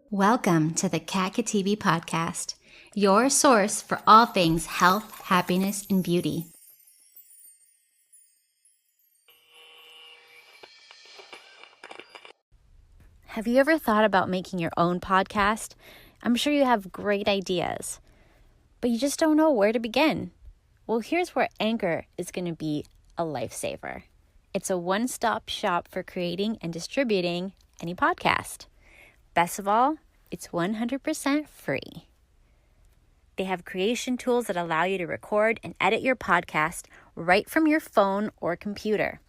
Welcome to the Kat TV podcast, your source for all things health, happiness, and beauty. Have you ever thought about making your own podcast? I'm sure you have great ideas, but you just don't know where to begin. Well, here's where Anchor is going to be a lifesaver. It's a one-stop shop for creating and distributing any podcast. Best of all, it's 100% free. They have creation tools that allow you to record and edit your podcast right from your phone or computer.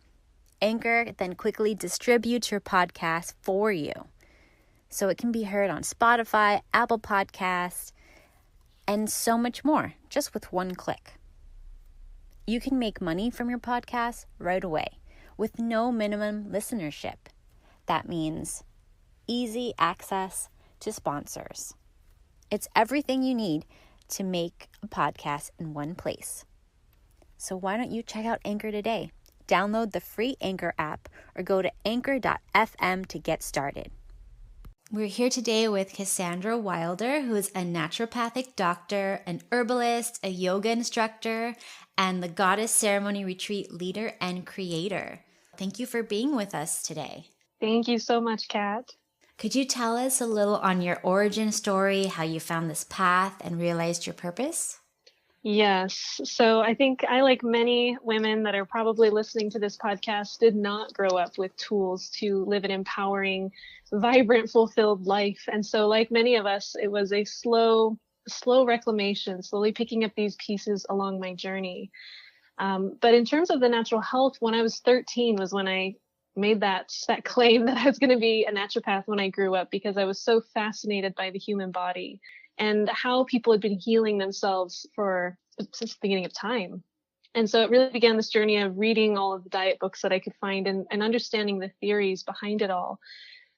Anchor then quickly distributes your podcast for you, so it can be heard on Spotify, Apple Podcasts, and so much more, just with one click. You can make money from your podcast right away with no minimum listenership. That means easy access to sponsors. It's everything you need to make a podcast in one place. So why don't you check out Anchor today? Download the free Anchor app or go to anchor.fm to get started. We're here today with Cassandra Wilder, who is a naturopathic doctor, an herbalist, a yoga instructor, and the Goddess Ceremony Retreat leader and creator. Thank you for being with us today. Thank you so much, Kat. Could you tell us a little on your origin story, how you found this path and realized your purpose? Yes. So I think I, like many women that are probably listening to this podcast, did not grow up with tools to live an empowering, vibrant, fulfilled life. And so like many of us, it was a slow reclamation, slowly picking up these pieces along my journey. But in terms of the natural health, when I was 13 was when I made that claim that I was going to be a naturopath when I grew up, because I was so fascinated by the human body and how people had been healing themselves since the beginning of time. And so it really began this journey of reading all of the diet books that I could find and understanding the theories behind it all.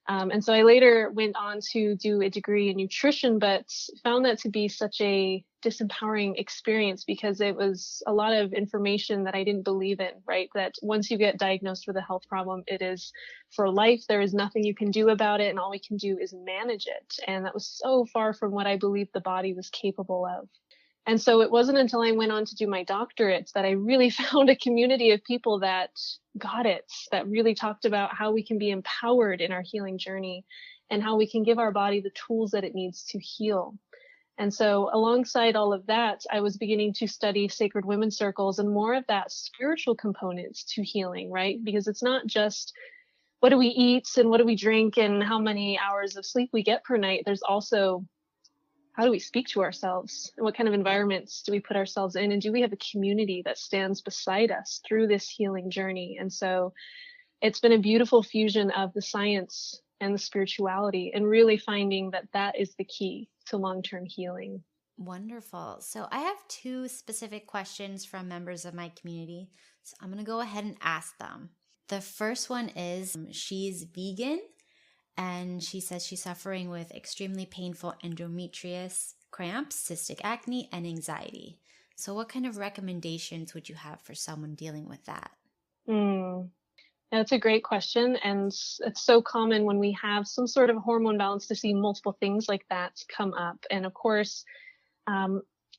And so I later went on to do a degree in nutrition, but found that to be such a disempowering experience because it was a lot of information that I didn't believe in, right? That once you get diagnosed with a health problem, it is for life. There is nothing you can do about it, and all we can do is manage it. And that was so far from what I believed the body was capable of. And so it wasn't until I went on to do my doctorate that I really found a community of people that got it, that really talked about how we can be empowered in our healing journey and how we can give our body the tools that it needs to heal. And so alongside all of that, I was beginning to study sacred women's circles and more of that spiritual components to healing, right? Because it's not just what do we eat and what do we drink and how many hours of sleep we get per night. There's also how do we speak to ourselves and what kind of environments do we put ourselves in? And do we have a community that stands beside us through this healing journey? And so it's been a beautiful fusion of the science and the spirituality and really finding that that is the key to long-term healing. Wonderful. So I have two specific questions from members of my community. So I'm going to go ahead and ask them. The first one is, she's vegan. And she says she's suffering with extremely painful endometrious, cramps, cystic acne, and anxiety. So what kind of recommendations would you have for someone dealing with that? That's a great question. And it's so common when we have some sort of hormone balance to see multiple things like that come up. And of course,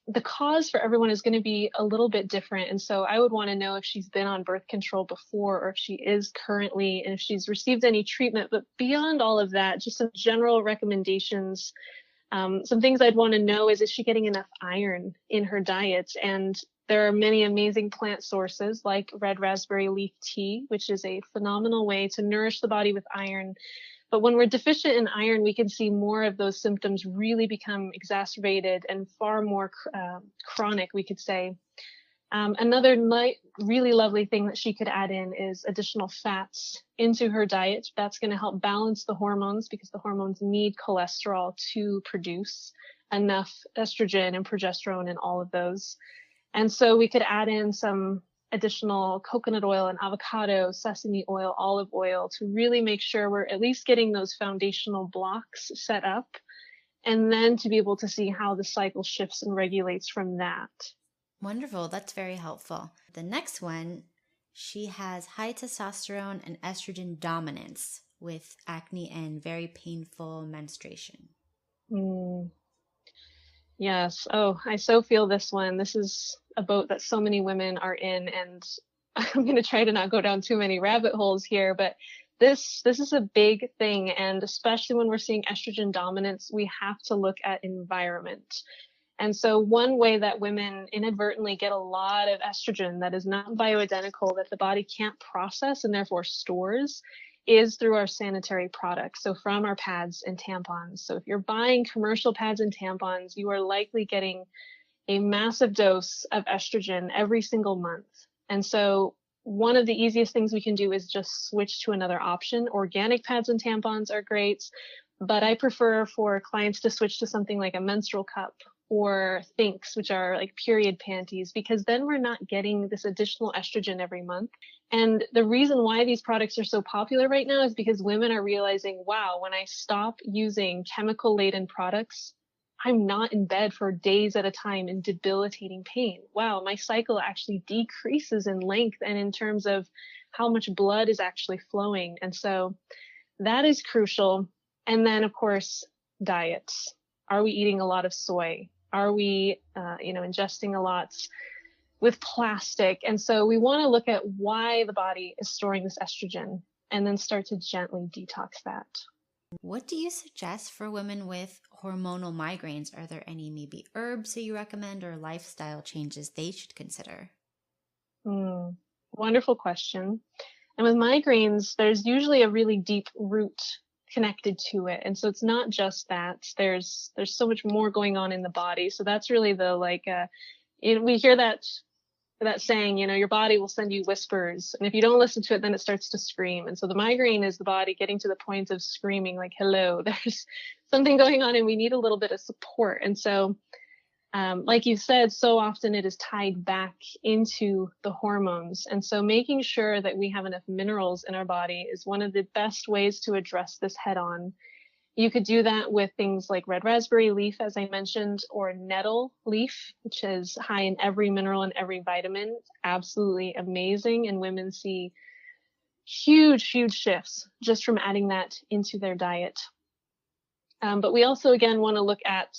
the cause for everyone is going to be a little bit different. And so I would want to know if she's been on birth control before or if she is currently, and if she's received any treatment. But beyond all of that, just some general recommendations. Some things I'd want to know is she getting enough iron in her diet? And there are many amazing plant sources like red raspberry leaf tea, which is a phenomenal way to nourish the body with iron. But when we're deficient in iron, we can see more of those symptoms really become exacerbated and far more chronic, we could say. Another really lovely thing that she could add in is additional fats into her diet. That's going to help balance the hormones because the hormones need cholesterol to produce enough estrogen and progesterone and all of those. And so we could add in some additional coconut oil and avocado, sesame oil, olive oil to really make sure we're at least getting those foundational blocks set up, and then to be able to see how the cycle shifts and regulates from that. Wonderful. That's very helpful. The next one, she has high testosterone and estrogen dominance with acne and very painful menstruation. Yes. Oh, I so feel this one. This is a boat that so many women are in, and I'm going to try to not go down too many rabbit holes here, but this is a big thing, and especially when we're seeing estrogen dominance, we have to look at environment. And so one way that women inadvertently get a lot of estrogen that is not bioidentical, that the body can't process and therefore stores, is through our sanitary products. So from our pads and tampons. So if you're buying commercial pads and tampons, you are likely getting a massive dose of estrogen every single month. And so one of the easiest things we can do is just switch to another option. Organic pads and tampons are great, but I prefer for clients to switch to something like a menstrual cup or Thinks, which are like period panties, because then we're not getting this additional estrogen every month. And the reason why these products are so popular right now is because women are realizing, wow, when I stop using chemical laden products, I'm not in bed for days at a time in debilitating pain. Wow, my cycle actually decreases in length and in terms of how much blood is actually flowing. And so that is crucial. And then, of course, diets. Are we eating a lot of soy? Are we, ingesting a lot with plastic? And so we want to look at why the body is storing this estrogen and then start to gently detox that. What do you suggest for women with hormonal migraines? Are there any maybe herbs that you recommend or lifestyle changes they should consider? Wonderful question. And with migraines, there's usually a really deep root connected to it. And so it's not just that. There's so much more going on in the body. So that's really the we hear that saying, your body will send you whispers. And if you don't listen to it, then it starts to scream. And so the migraine is the body getting to the point of screaming like, hello, there's something going on and we need a little bit of support. And so like you said, so often it is tied back into the hormones. And so making sure that we have enough minerals in our body is one of the best ways to address this head on. You could do that with things like red raspberry leaf, as I mentioned, or nettle leaf, which is high in every mineral and every vitamin. It's absolutely amazing. And women see huge, huge shifts just from adding that into their diet. But we also, again, want to look at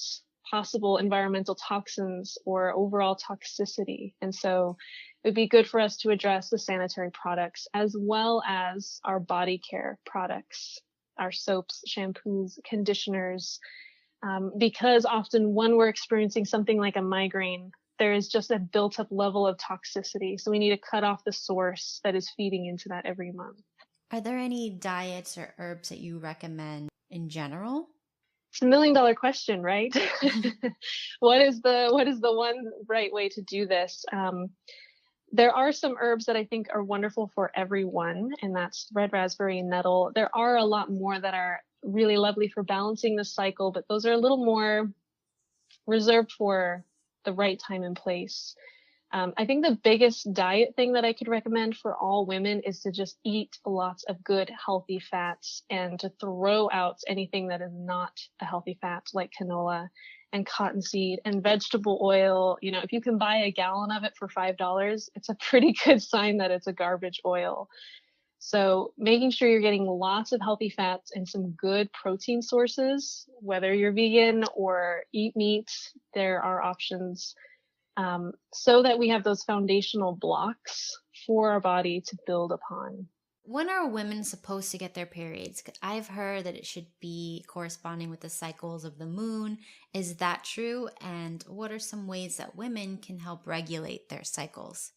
possible environmental toxins or overall toxicity. And so it would be good for us to address the sanitary products as well as our body care products, our soaps, shampoos, conditioners, because often when we're experiencing something like a migraine, there is just a built up level of toxicity. So we need to cut off the source that is feeding into that every month. Are there any diets or herbs that you recommend in general? It's $1 million question, right? What is the one right way to do this? There are some herbs that I think are wonderful for everyone, and that's red raspberry and nettle. There are a lot more that are really lovely for balancing the cycle, but those are a little more reserved for the right time and place. I think the biggest diet thing that I could recommend for all women is to just eat lots of good, healthy fats and to throw out anything that is not a healthy fat, like canola and cottonseed and vegetable oil. If you can buy a gallon of it for $5, it's a pretty good sign that it's a garbage oil. So making sure you're getting lots of healthy fats and some good protein sources, whether you're vegan or eat meat, there are options. So that we have those foundational blocks for our body to build upon. When are women supposed to get their periods? 'Cause I've heard that it should be corresponding with the cycles of the moon. Is that true? And what are some ways that women can help regulate their cycles?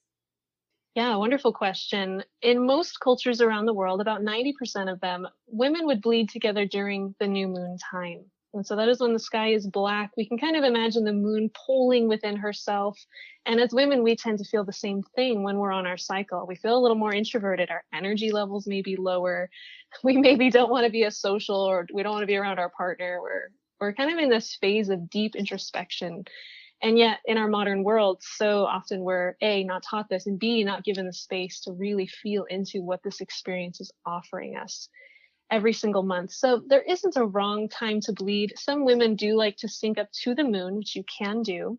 Yeah, wonderful question. In most cultures around the world, about 90% of them, women would bleed together during the new moon time. And so that is when the sky is black. We can kind of imagine the moon pulling within herself. And as women, we tend to feel the same thing when we're on our cycle. We feel a little more introverted. Our energy levels may be lower. We maybe don't want to be as social, or we don't want to be around our partner. We're kind of in this phase of deep introspection. And yet in our modern world, so often we're A, not taught this, and B, not given the space to really feel into what this experience is offering us every single month. So there isn't a wrong time to bleed. Some women do like to sync up to the moon, which you can do.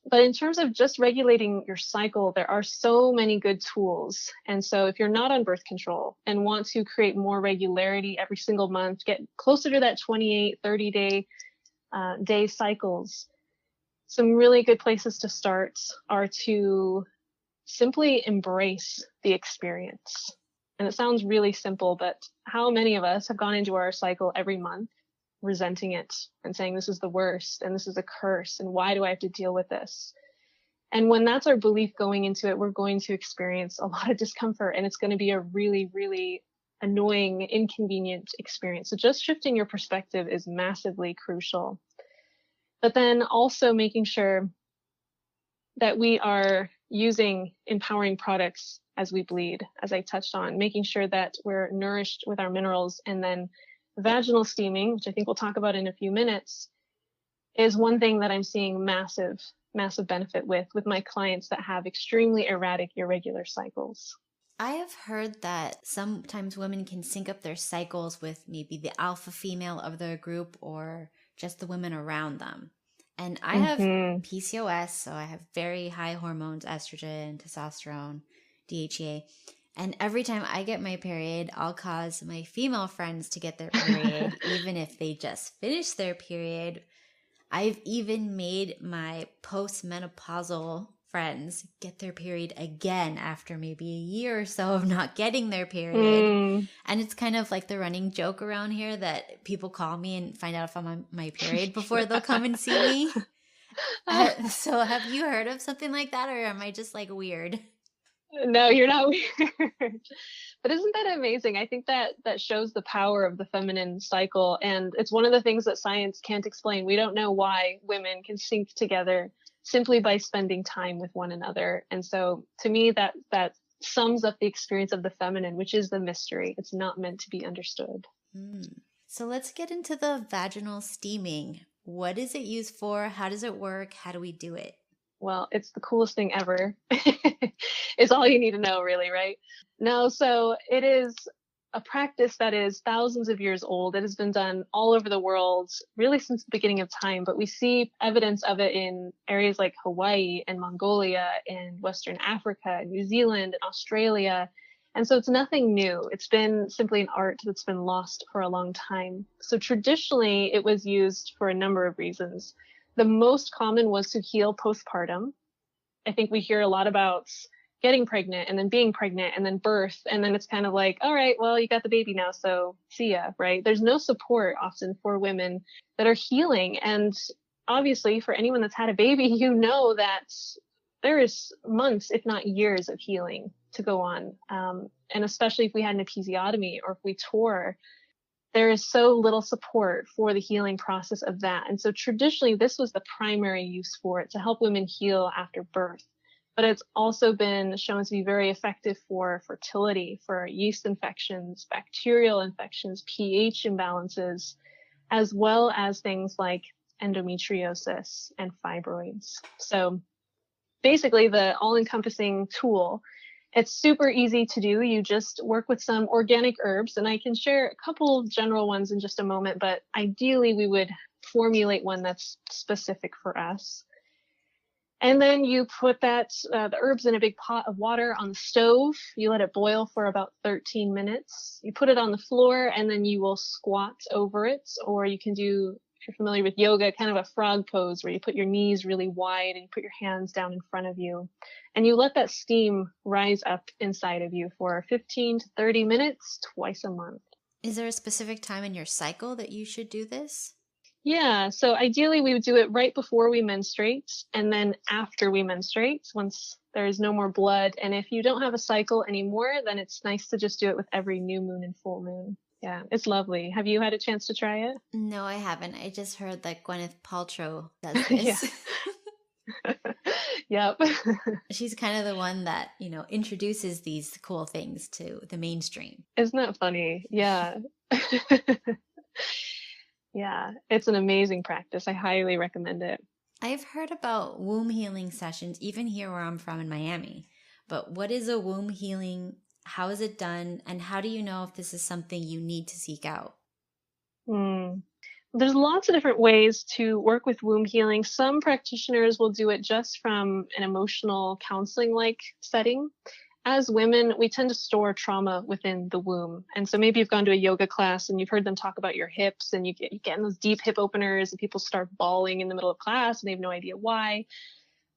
But in terms of just regulating your cycle, there are so many good tools. And so if you're not on birth control and want to create more regularity every single month, get closer to that 28, 30 day cycles, some really good places to start are to simply embrace the experience. And it sounds really simple, but how many of us have gone into our cycle every month resenting it and saying this is the worst and this is a curse and why do I have to deal with this? And when that's our belief going into it, we're going to experience a lot of discomfort, and it's going to be a really, really annoying, inconvenient experience. So just shifting your perspective is massively crucial. But then also making sure that we are using empowering products as we bleed, as I touched on, making sure that we're nourished with our minerals. And then vaginal steaming, which I think we'll talk about in a few minutes, is one thing that I'm seeing massive benefit with my clients that have extremely erratic, irregular cycles. I have heard that sometimes women can sync up their cycles with maybe the alpha female of their group or just the women around them. And I have PCOS, so I have very high hormones, estrogen, testosterone, DHEA. And every time I get my period, I'll cause my female friends to get their period, even if they just finished their period. I've even made my postmenopausal friends get their period again after maybe a year or so of not getting their period. And it's kind of like the running joke around here that people call me and find out if I'm on my period before they'll come and see me. So have you heard of something like that, or am I just like weird? No, you're not weird. But isn't that amazing? I think that shows the power of the feminine cycle. And it's one of the things that science can't explain. We don't know why women can sync together simply by spending time with one another. And so to me, that sums up the experience of the feminine, which is the mystery. It's not meant to be understood. So let's get into the vaginal steaming. What is it used for? How does it work? How do we do it? Well, it's the coolest thing ever. It's all you need to know, really, right? No, so it is a practice that is thousands of years old. It has been done all over the world, really since the beginning of time, but we see evidence of it in areas like Hawaii and Mongolia and Western Africa, New Zealand, and Australia. And so it's nothing new. It's been simply an art that's been lost for a long time. So traditionally, it was used for a number of reasons. The most common was to heal postpartum. I think we hear a lot about getting pregnant and then being pregnant and then birth. And then it's kind of like, all right, well, you got the baby now, so see ya, right? There's no support often for women that are healing. And obviously for anyone that's had a baby, you know that there is months, if not years of healing to go on. And especially if we had an episiotomy or if we tore, there is so little support for the healing process of that. And so traditionally, this was the primary use for it, to help women heal after birth. But it's also been shown to be very effective for fertility, for yeast infections, bacterial infections, pH imbalances, as well as things like endometriosis and fibroids. So basically, the all-encompassing tool. It's super easy to do. You just work with some organic herbs, and I can share a couple general ones in just a moment, but ideally we would formulate one that's specific for us. And then you put the herbs in a big pot of water on the stove. You let it boil for about 13 minutes. You put it on the floor, and then you will squat over it, or you can do, if you're familiar with yoga, kind of a frog pose where you put your knees really wide and you put your hands down in front of you. And you let that steam rise up inside of you for 15 to 30 minutes twice a month. Is there a specific time in your cycle that you should do this? Yeah, so ideally we would do it right before we menstruate and then after we menstruate, once there is no more blood. And if you don't have a cycle anymore, then it's nice to just do it with every new moon and full moon. Yeah, it's lovely. Have you had a chance to try it? No, I haven't. I just heard that Gwyneth Paltrow does this. Yep. She's kind of the one that, introduces these cool things to the mainstream. Isn't that funny? Yeah. Yeah, it's an amazing practice. I highly recommend it. I've heard about womb healing sessions, even here where I'm from in Miami. But what is a womb healing? How is it done? And how do you know if this is something you need to seek out? There's lots of different ways to work with womb healing. Some practitioners will do it just from an emotional counseling like setting. As women, we tend to store trauma within the womb. And so maybe you've gone to a yoga class and you've heard them talk about your hips, and you get in those deep hip openers and people start bawling in the middle of class and they have no idea why.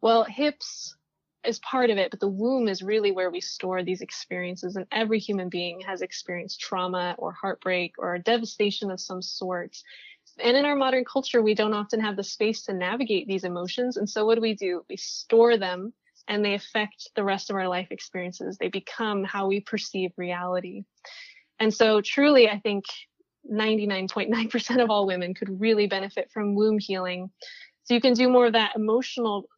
Well, hips is part of it, but the womb is really where we store these experiences. And every human being has experienced trauma or heartbreak or devastation of some sort. And in our modern culture, we don't often have the space to navigate these emotions. And so what do? We store them, and they affect the rest of our life experiences. They become how we perceive reality. And so truly, I think 99.9% of all women could really benefit from womb healing. So you can do more of that emotional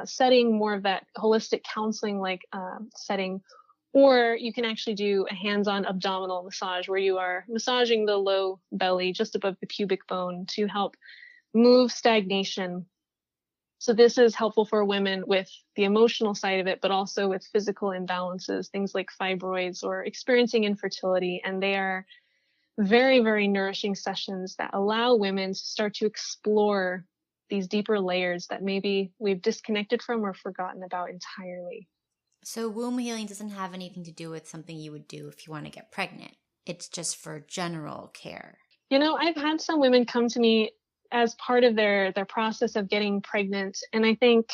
setting, more of that holistic counseling like setting, or you can actually do a hands-on abdominal massage where you are massaging the low belly just above the pubic bone to help move stagnation. So this is helpful for women with the emotional side of it, but also with physical imbalances, things like fibroids or experiencing infertility. And they are very, very nourishing sessions that allow women to start to explore these deeper layers that maybe we've disconnected from or forgotten about entirely. So womb healing doesn't have anything to do with something you would do if you want to get pregnant. It's just for general care. You know, I've had some women come to me as part of their process of getting pregnant. And I think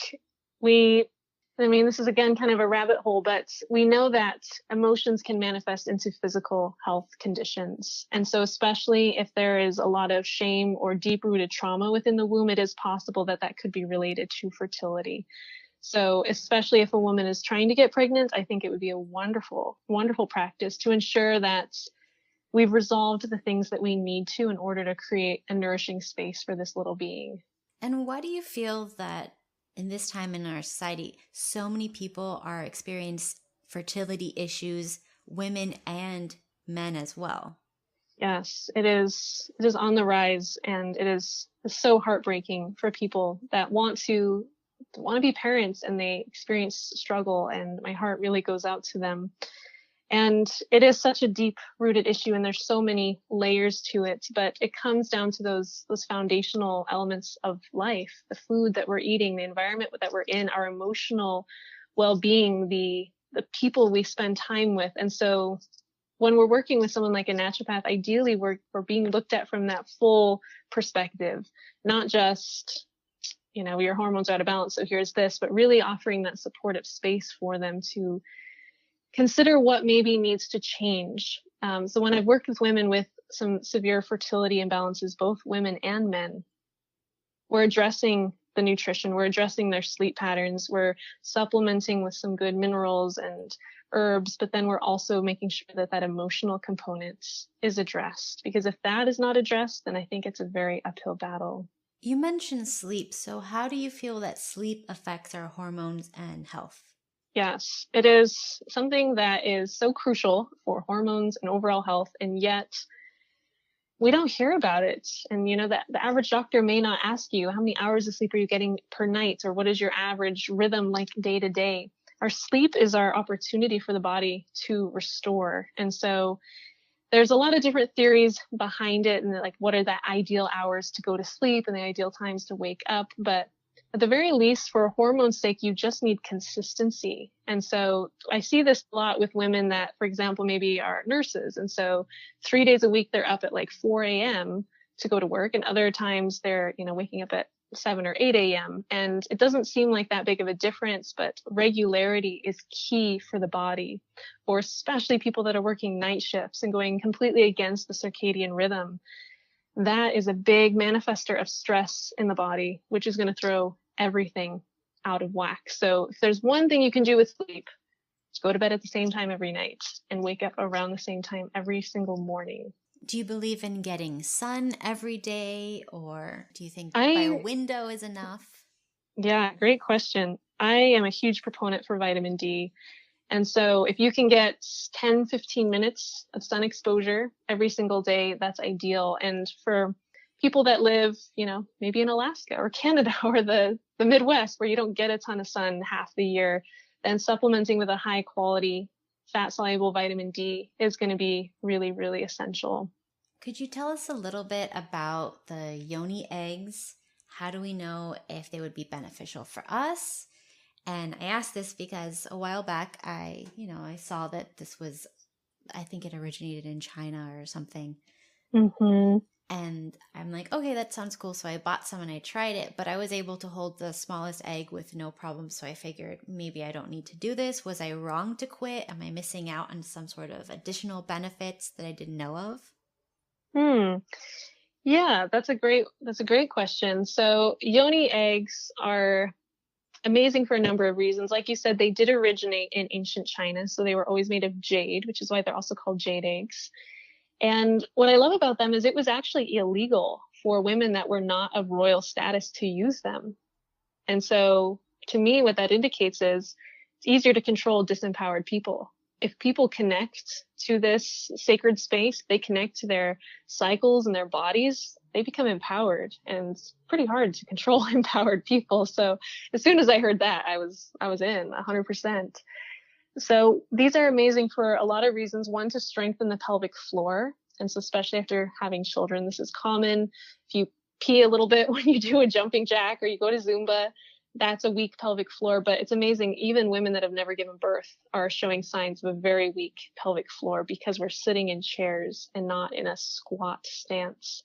this is again kind of a rabbit hole, but we know that emotions can manifest into physical health conditions. And so especially if there is a lot of shame or deep-rooted trauma within the womb, it is possible that that could be related to fertility. So especially if a woman is trying to get pregnant, I think it would be a wonderful, wonderful practice to ensure that we've resolved the things that we need to in order to create a nourishing space for this little being. And why do you feel that in this time in our society, so many people are experiencing fertility issues, women and men as well? Yes, it is on the rise, and it is so heartbreaking for people that want to be parents and they experience struggle, and my heart really goes out to them. And it is such a deep rooted issue, and there's so many layers to it, but it comes down to those foundational elements of life, the food that we're eating, the environment that we're in, our emotional well-being, the people we spend time with. And so when we're working with someone like a naturopath, ideally we're being looked at from that full perspective, not just, your hormones are out of balance, so here's this, but really offering that supportive space for them to consider what maybe needs to change. So when I've worked with women with some severe fertility imbalances, both women and men, we're addressing the nutrition, we're addressing their sleep patterns, we're supplementing with some good minerals and herbs, but then we're also making sure that that emotional component is addressed. Because if that is not addressed, then I think it's a very uphill battle. You mentioned sleep. So how do you feel that sleep affects our hormones and health? Yes, it is something that is so crucial for hormones and overall health, and yet we don't hear about it. And that the average doctor may not ask you how many hours of sleep are you getting per night, or what is your average rhythm like day to day. Our sleep is our opportunity for the body to restore. And so there's a lot of different theories behind it, and like what are the ideal hours to go to sleep and the ideal times to wake up. But at the very least, for hormone's sake, you just need consistency. And so I see this a lot with women that, for example, maybe are nurses. And so 3 days a week, they're up at like 4 a.m. to go to work. And other times they're, waking up at 7 or 8 a.m. And it doesn't seem like that big of a difference, but regularity is key for the body, or especially people that are working night shifts and going completely against the circadian rhythm. That is a big manifester of stress in the body, which is going to throw everything out of whack. So if there's one thing you can do with sleep, go to bed at the same time every night and wake up around the same time every single morning. Do you believe in getting sun every day, or do you think by a window is enough? Yeah, great question. I am a huge proponent for vitamin D. And so if you can get 10, 15 minutes of sun exposure every single day, that's ideal. And for people that live, maybe in Alaska or Canada or the Midwest, where you don't get a ton of sun half the year, then supplementing with a high quality fat soluble vitamin D is going to be really, really essential. Could you tell us a little bit about the Yoni eggs? How do we know if they would be beneficial for us? And I asked this because a while back I saw that this was, I think it originated in China or something. Mm-hmm. And I'm like, okay, that sounds cool. So I bought some and I tried it, but I was able to hold the smallest egg with no problem. So I figured maybe I don't need to do this. Was I wrong to quit? Am I missing out on some sort of additional benefits that I didn't know of? Hmm. Yeah, that's a great question. So yoni eggs are amazing for a number of reasons. Like you said, they did originate in ancient China, so they were always made of jade, which is why they're also called jade eggs. And what I love about them is it was actually illegal for women that were not of royal status to use them. And so to me, what that indicates is it's easier to control disempowered people. If people connect to this sacred space, they connect to their cycles and their bodies, they become empowered. And it's pretty hard to control empowered people. So as soon as I heard that, I was in 100%. So these are amazing for a lot of reasons. One, to strengthen the pelvic floor. And so especially after having children, this is common. If you pee a little bit when you do a jumping jack or you go to Zumba, that's a weak pelvic floor. But it's amazing. Even women that have never given birth are showing signs of a very weak pelvic floor because we're sitting in chairs and not in a squat stance.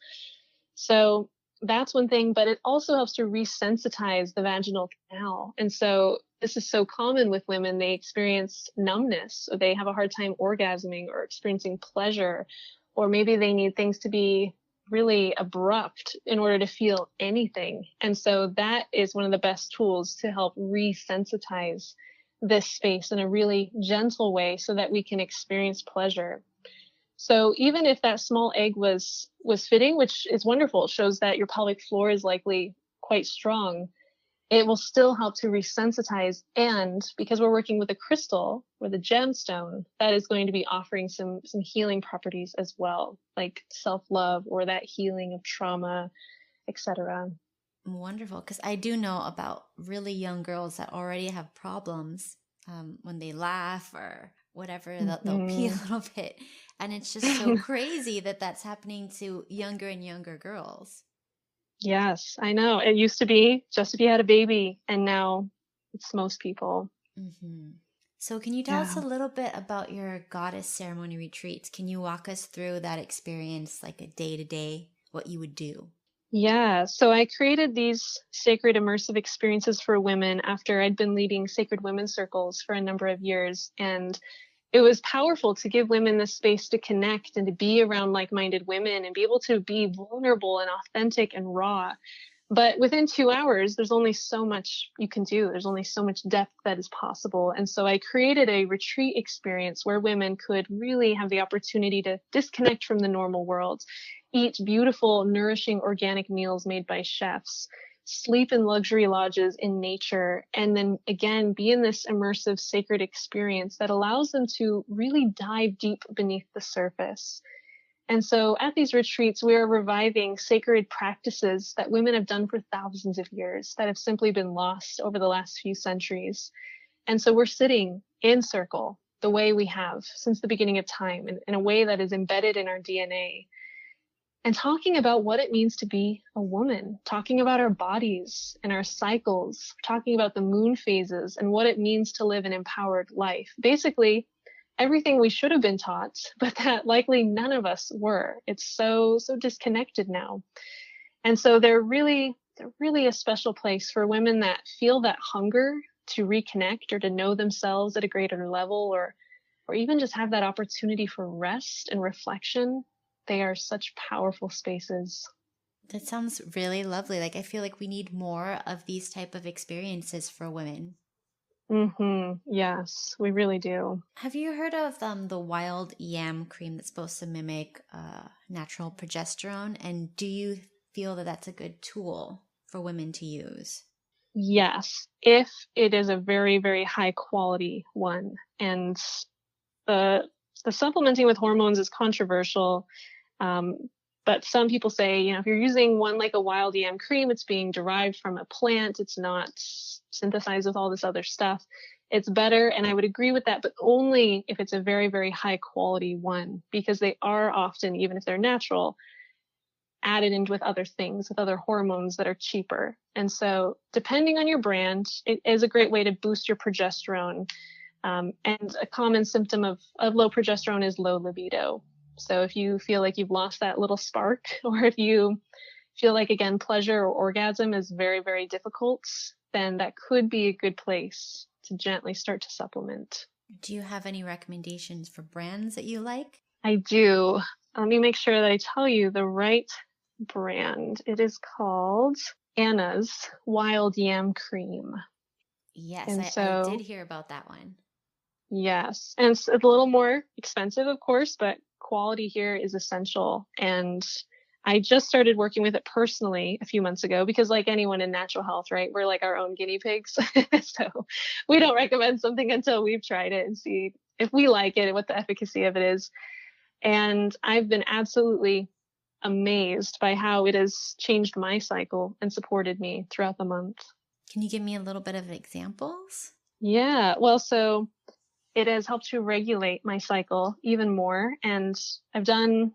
So that's one thing, but it also helps to resensitize the vaginal canal. And so this is so common with women. They experience numbness, or they have a hard time orgasming or experiencing pleasure, or maybe they need things to be really abrupt in order to feel anything. And so that is one of the best tools to help resensitize this space in a really gentle way so that we can experience pleasure. So even if that small egg was fitting, which is wonderful, it shows that your pelvic floor is likely quite strong, it will still help to resensitize. And because we're working with a crystal or the gemstone, that is going to be offering some healing properties as well, like self-love or that healing of trauma, etc. Wonderful. Because I do know about really young girls that already have problems when they laugh or whatever, they'll pee a Mm-hmm. little bit. And it's just so crazy that that's happening to younger and younger girls. Yes, I know. It used to be just if you had a baby, and now it's most people. Hmm. So, can you tell us Yeah. a little bit about your goddess ceremony retreats? Can you walk us through that experience, like a day to day, what you would do? Yeah, so I created these sacred immersive experiences for women after I'd been leading sacred women's circles for a number of years. And it was powerful to give women the space to connect and to be around like-minded women and be able to be vulnerable and authentic and raw. But within 2 hours, there's only so much you can do. There's only so much depth that is possible. And so I created a retreat experience where women could really have the opportunity to disconnect from the normal world, eat beautiful, nourishing, organic meals made by chefs, sleep in luxury lodges in nature, and then again, be in this immersive, sacred experience that allows them to really dive deep beneath the surface. And so at these retreats, we are reviving sacred practices that women have done for thousands of years that have simply been lost over the last few centuries. And so we're sitting in circle the way we have since the beginning of time, in a way that is embedded in our DNA, and talking about what it means to be a woman, talking about our bodies and our cycles, talking about the moon phases and what it means to live an empowered life. Basically, everything we should have been taught, but that likely none of us were. It's so disconnected now. And so they're really a special place for women that feel that hunger to reconnect or to know themselves at a greater level, or even just have that opportunity for rest and reflection. They are such powerful spaces. That sounds really lovely. Like, I feel like we need more of these type of experiences for women. Yes, we really do. Have you heard of the wild yam cream that's supposed to mimic natural progesterone? And do you feel that that's a good tool for women to use? Yes, if it is a very, very high quality one. And the the supplementing with hormones is controversial. Um, but some people say, if you're using one like a wild yam cream, it's being derived from a plant. It's not synthesized with all this other stuff. it's better. And I would agree with that, but only if it's a very, very high quality one, because they are often, even if they're natural, added in with other things, with other hormones that are cheaper. And so depending on your brand, it is a great way to boost your progesterone. And a common symptom of low progesterone is low libido. So if you feel like you've lost that little spark, or if you feel like, again, pleasure or orgasm is very, very difficult, then that could be a good place to gently start to supplement. Do you have any recommendations for brands that you like? I do. Let me make sure that I tell you the right brand. It is called Anna's Wild Yam Cream. Yes, And I did hear about that one. Yes. And it's a little more expensive, of course, but quality here is essential. And I just started working with it personally a few months ago because, like anyone in natural health, right, we're like our own guinea pigs. So we don't recommend something until we've tried it and see if we like it and what the efficacy of it is. And I've been absolutely amazed by how it has changed my cycle and supported me throughout the month. Can you give me a little bit of examples? Yeah, well, so it has helped to regulate my cycle even more. And I've done,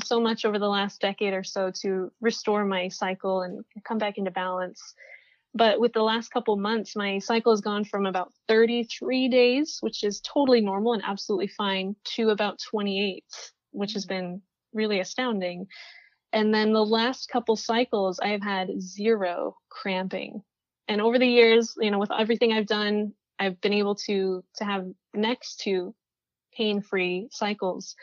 so much over the last decade or so to restore my cycle and come back into balance. But with the last couple months, my cycle has gone from about 33 days, which is totally normal and absolutely fine, to about 28, which has been really astounding. And then the last couple cycles, I have had zero cramping. And over the years, with everything I've done, I've been able to have next to pain-free cycles.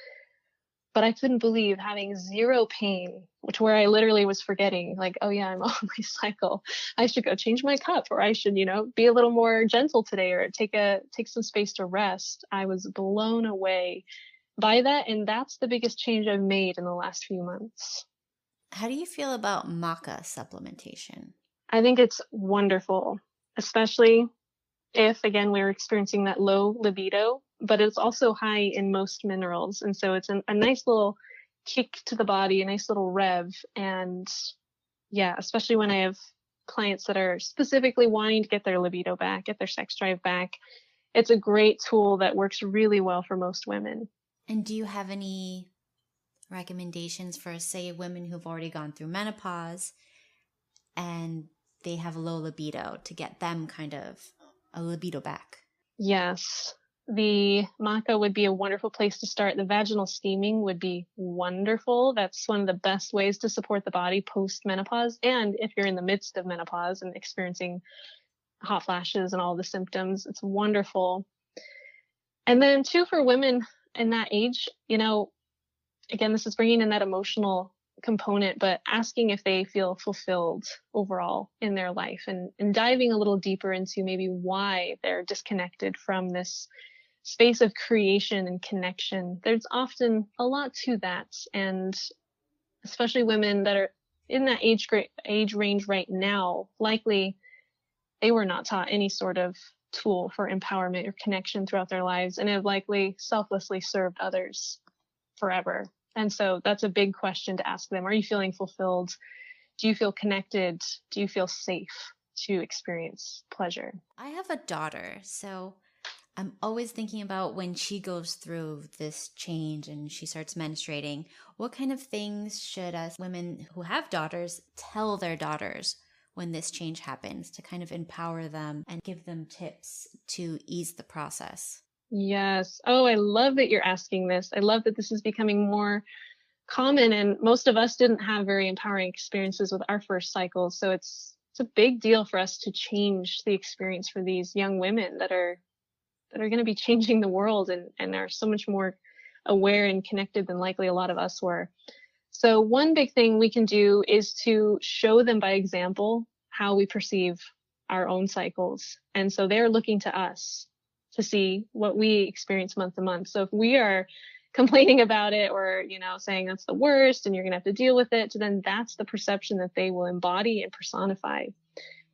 But I couldn't believe having zero pain, where I literally was forgetting, like, oh yeah, I'm on my cycle. I should go change my cup, or I should, be a little more gentle today, or take some space to rest. I was blown away by that. And that's the biggest change I've made in the last few months. How do you feel about maca supplementation? I think it's wonderful, especially if, again, we're experiencing that low libido, but it's also high in most minerals. And so it's a nice little kick to the body, a nice little rev. And yeah, especially when I have clients that are specifically wanting to get their libido back, get their sex drive back, it's a great tool that works really well for most women. And do you have any recommendations for, say, women who've already gone through menopause and they have low libido, to get them kind of a libido back? Yes, the maca would be a wonderful place to start. The vaginal steaming would be wonderful. That's one of the best ways to support the body post-menopause. And if you're in the midst of menopause and experiencing hot flashes and all the symptoms, it's wonderful. And then too, for women in that age, again, this is bringing in that emotional component, but asking if they feel fulfilled overall in their life, and diving a little deeper into maybe why they're disconnected from this space of creation and connection. There's often a lot to that. And especially women that are in that age range right now, likely they were not taught any sort of tool for empowerment or connection throughout their lives, and have likely selflessly served others forever. And so that's a big question to ask them. Are you feeling fulfilled? Do you feel connected? Do you feel safe to experience pleasure? I have a daughter, so I'm always thinking about when she goes through this change and she starts menstruating, what kind of things should us women who have daughters tell their daughters when this change happens, to kind of empower them and give them tips to ease the process? Yes. Oh, I love that you're asking this. I love that this is becoming more common, and most of us didn't have very empowering experiences with our first cycles. So it's a big deal for us to change the experience for these young women that are going to be changing the world, and are so much more aware and connected than likely a lot of us were. So one big thing we can do is to show them by example how we perceive our own cycles. And so they're looking to us to see what we experience month to month. So if we are complaining about it, or, saying that's the worst and you're going to have to deal with it, then that's the perception that they will embody and personify.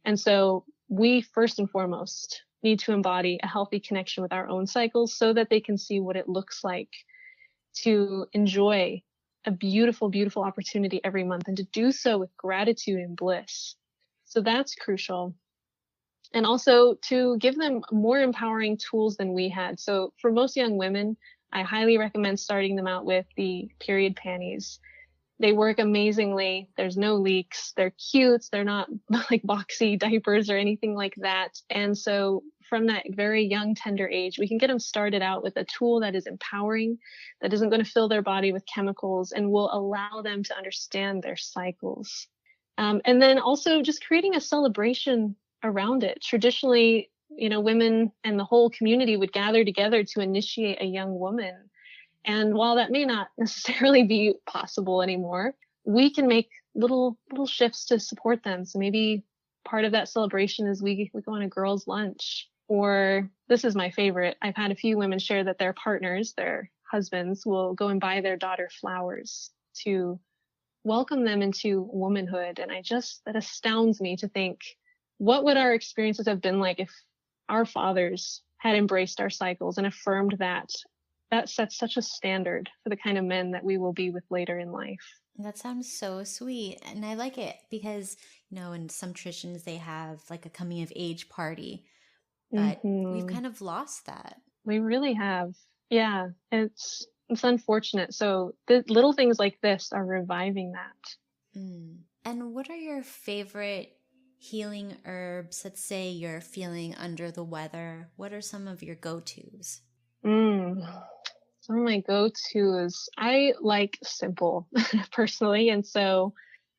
And so we first and foremost need to embody a healthy connection with our own cycles, so that they can see what it looks like to enjoy a beautiful, beautiful opportunity every month, and to do so with gratitude and bliss. So that's crucial. and also to give them more empowering tools than we had. So for most young women, I highly recommend starting them out with the period panties. They work amazingly. There's no leaks. They're cute. They're not like boxy diapers or anything like that. And so from that very young, tender age, we can get them started out with a tool that is empowering, that isn't going to fill their body with chemicals and will allow them to understand their cycles. And then also just creating a celebration around it. Traditionally, women and the whole community would gather together to initiate a young woman. And while that may not necessarily be possible anymore, we can make little shifts to support them. So maybe part of that celebration is we go on a girls' lunch. Or this is my favorite. I've had a few women share that their partners, their husbands, will go and buy their daughter flowers to welcome them into womanhood. And that astounds me to think, what would our experiences have been like if our fathers had embraced our cycles and affirmed that? That sets such a standard for the kind of men that we will be with later in life. That sounds so sweet. And I like it because, in some traditions they have like a coming of age party, but we've kind of lost that. We really have. Yeah, it's unfortunate. So the little things like this are reviving that. And what are your favorite healing herbs? Let's say you're feeling under the weather. What are some of your go-tos? Some of my go-tos, I like simple personally. And so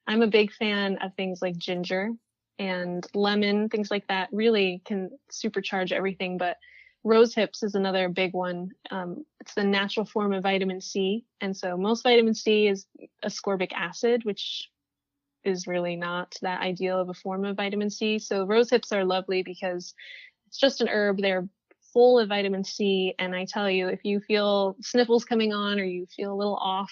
I'm a big fan of things like ginger and lemon, things like that really can supercharge everything. But rose hips is another big one. It's the natural form of vitamin C. And so most vitamin C is ascorbic acid, which is really not that ideal of a form of vitamin C. So rose hips are lovely because it's just an herb. They're full of vitamin C. And I tell you, if you feel sniffles coming on or you feel a little off,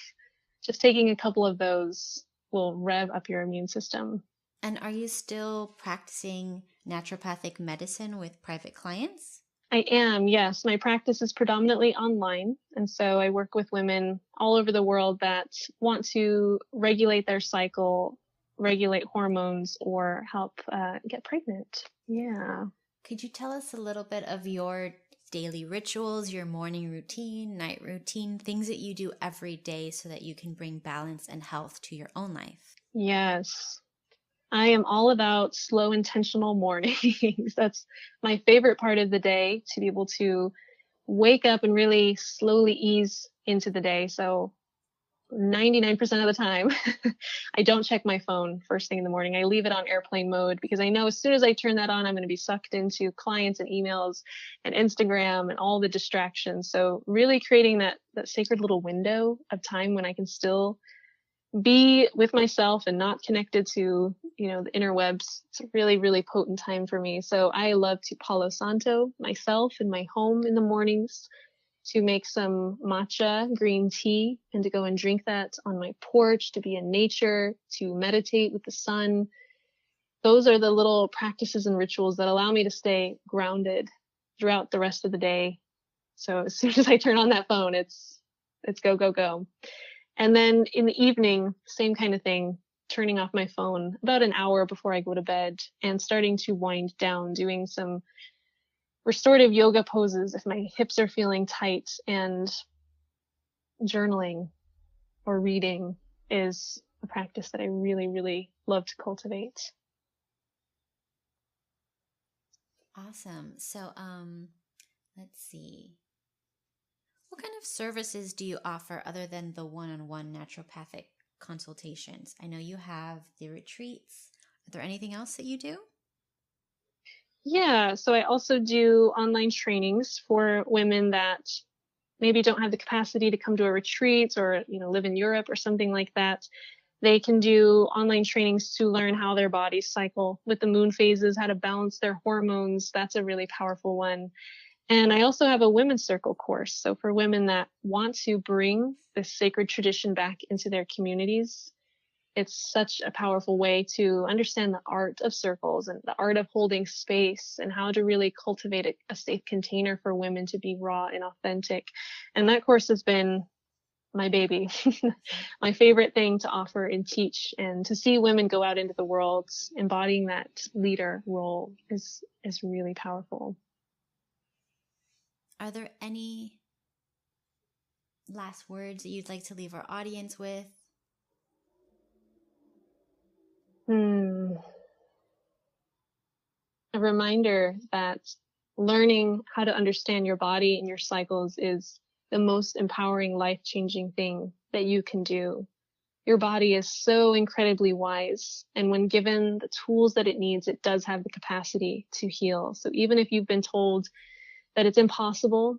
just taking a couple of those will rev up your immune system. And are you still practicing naturopathic medicine with private clients? I am, yes. My practice is predominantly online. And so I work with women all over the world that want to regulate their cycle, regulate hormones, or help get pregnant. Yeah. Could you tell us a little bit of your daily rituals, your morning routine, night routine, things that you do every day so that you can bring balance and health to your own life? Yes. I am all about slow, intentional mornings. That's my favorite part of the day, to be able to wake up and really slowly ease into the day. So 99% of the time, I don't check my phone first thing in the morning. I leave it on airplane mode because I know as soon as I turn that on, I'm going to be sucked into clients and emails and Instagram and all the distractions. So really creating that sacred little window of time when I can still be with myself and not connected to, the interwebs. It's a really, really potent time for me. So I love to Palo Santo myself in my home in the mornings, to make some matcha green tea and to go and drink that on my porch, to be in nature, to meditate with the sun. Those are the little practices and rituals that allow me to stay grounded throughout the rest of the day. So as soon as I turn on that phone, it's go, go, go. And then in the evening, same kind of thing, turning off my phone about an hour before I go to bed and starting to wind down, doing some restorative yoga poses if my hips are feeling tight, and journaling or reading is a practice that I really, really love to cultivate. Awesome. So, let's see. What kind of services do you offer other than the one-on-one naturopathic consultations? I know you have the retreats. Are there anything else that you do? Yeah, so I also do online trainings for women that maybe don't have the capacity to come to a retreat or, live in Europe or something like that. They can do online trainings to learn how their bodies cycle with the moon phases, how to balance their hormones. That's a really powerful one. And I also have a women's circle course. So for women that want to bring this sacred tradition back into their communities, it's such a powerful way to understand the art of circles and the art of holding space and how to really cultivate a safe container for women to be raw and authentic. And that course has been my baby, my favorite thing to offer and teach, and to see women go out into the world embodying that leader role is really powerful. Are there any last words that you'd like to leave our audience with? A reminder that learning how to understand your body and your cycles is the most empowering, life-changing thing that you can do. Your body is so incredibly wise, and when given the tools that it needs, it does have the capacity to heal. So even if you've been told that it's impossible,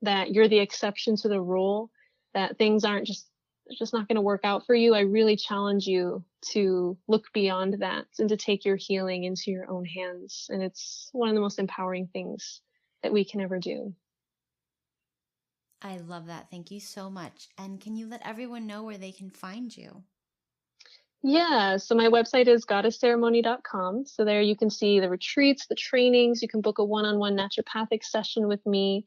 that you're the exception to the rule, that things aren't just not going to work out for you, I really challenge you to look beyond that and to take your healing into your own hands. And it's one of the most empowering things that we can ever do. I love that. Thank you so much. And can you let everyone know where they can find you? Yeah, so my website is goddessceremony.com. So there you can see the retreats, the trainings. You can book a one-on-one naturopathic session with me.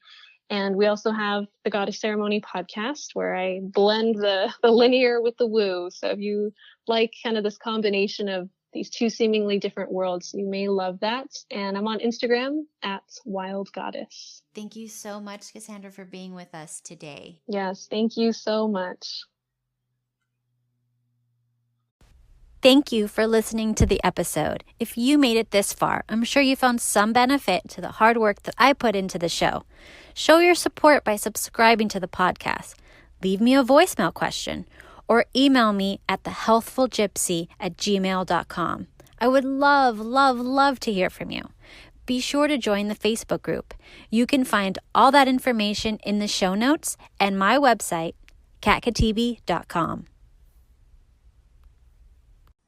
And we also have the Goddess Ceremony podcast, where I blend the linear with the woo. So if you like kind of this combination of these two seemingly different worlds, you may love that. And I'm on Instagram at Wild Goddess. Thank you so much, Cassandra, for being with us today. Yes, thank you so much. Thank you for listening to the episode. If you made it this far, I'm sure you found some benefit to the hard work that I put into the show. Show your support by subscribing to the podcast. Leave me a voicemail question or email me at thehealthfulgypsy@gmail.com. I would love, love, love to hear from you. Be sure to join the Facebook group. You can find all that information in the show notes and my website, katkatibi.com.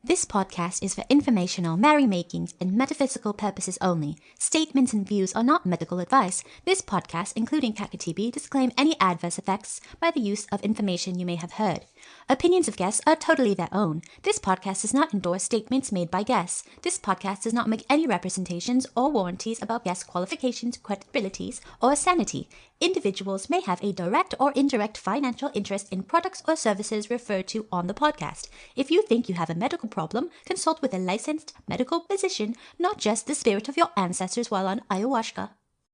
This podcast is for informational, merrymakings, and metaphysical purposes only. Statements and views are not medical advice. This podcast, including Kakatibi, disclaim any adverse effects by the use of information you may have heard. Opinions of guests are totally their own. This podcast does not endorse statements made by guests. This podcast does not make any representations or warranties about guest qualifications, credibilities, or sanity. Individuals may have a direct or indirect financial interest in products or services referred to on the podcast. If you think you have a medical problem, consult with a licensed medical physician, not just the spirit of your ancestors while on ayahuasca.